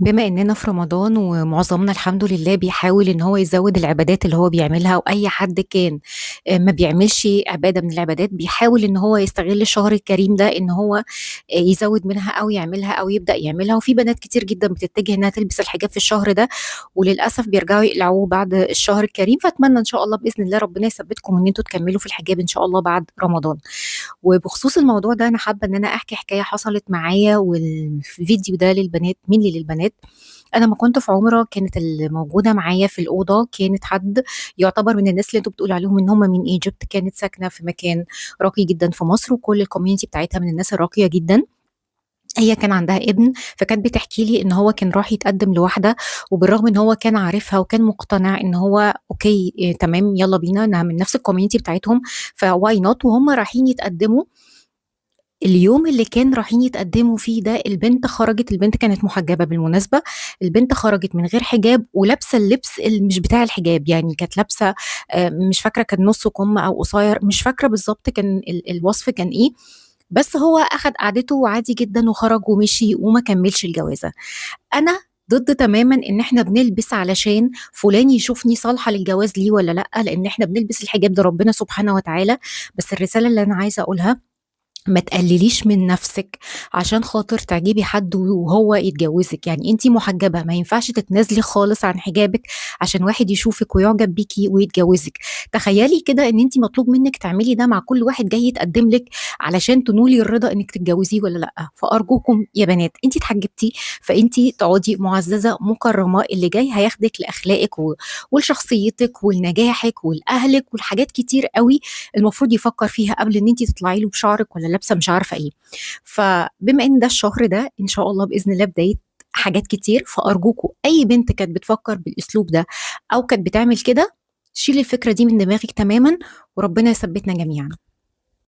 بما إننا في رمضان ومعظمنا الحمد لله بيحاول إن هو يزود العبادات اللي هو بيعملها، وأي حد كان ما بيعملش عبادة من العبادات بيحاول إن هو يستغل الشهر الكريم ده إن هو يزود منها أو يعملها أو يبدأ يعملها. وفي بنات كتير جدا بتتجه إنها تلبس الحجاب في الشهر ده، وللأسف بيرجعوا يقلعوه بعد الشهر الكريم. فأتمنى إن شاء الله بإذن الله ربنا يثبتكم إن أنتوا تكملوا في الحجاب إن شاء الله بعد رمضان. وبخصوص الموضوع ده أنا حابة إن أنا أحكي حكاية حصلت معايا، والفيديو ده للبنات، مين للبنات. أنا لمّا كنت في عُمرة كانت اللي موجودة معايا في الأوضة كانت حد يُعتبر من الناس اللي أنتم بتقولوا عليهم إن هم من Egypt، كانت ساكنة في مكان راقي جدًا في مصر، وكل الcommunity بتاعتها من الناس الراقية جدًا. هي كان عندها ابن، فكانت بتحكي لي إن هو كان راح يتقدّم لواحدة، وبالرغم إن هو كان عارفها وكان مقتنع إن هو أوكي، تمام يالّا بينا، إنها من نفس الcommunity بتاعتهم فwhy not. وهُم رايحين يتقدّموا، اليوم اللي كان رايحين يتقدموا فيه ده البنت خرجت، البنت كانت محجبة بالمناسبة، البنت خرجت من غير حجاب ولابسة اللبس مش بتاع الحجاب، يعني كانت لابسة مش فاكرة كان نُص كُم أو قصير، مش فاكرة بالضبط كان الوصف كان إيه، بس هو أخد قعدته عادي جدًا وخرج ومشي وما كمّلش الجوازة. أنا ضد تمامًا إن إحنا بنلبس علشان فلان يشوفني صالحة للجواز ليه والّا لأ، لإن إحنا بنلبس الحجاب ده ربنا سبحانه وتعالى. بس الرسالة اللي أنا عايزة أقولها، ما تقلليش من نفسِك عشان خاطر تعجبي حد وهو يتجوزِك. يعني أنتِ محجبة، ما ينفعش تتنازلي خالص عن حجابِك عشان واحد يشوفِك ويُعجب بيكِ ويتجوزِك. تخيلي كده إن أنتِ مطلوب منِك تعملي ده مع كل واحد جاي يتقدم لِك علشان تنولي الرضا إنِك تتجوزيه والّا لأ. فأرجوكم يا بنات، أنتِ اتحجبتِ فأنتِ تقعدي معززة مكرمة، اللي جاي هياخدِك لأخلاقِك ولشخصيتِك ولنجاحِك ولأهلِك ولحاجات كتير أوي المفروض يفكر فيها قبل إن أنتِ تطلعي له بشعرِك والّا لابسة مش عارفة إيه. فبما إن ده الشهر ده إن شاء الله بإذن الله بداية حاجات كتير، فأرجوكم أي بنت كانت بتفكر بالأسلوب ده أو كانت بتعمل كده، شيلي الفكرة دي من دماغِك تمامًا، وربنا يثبتنا جميعًا.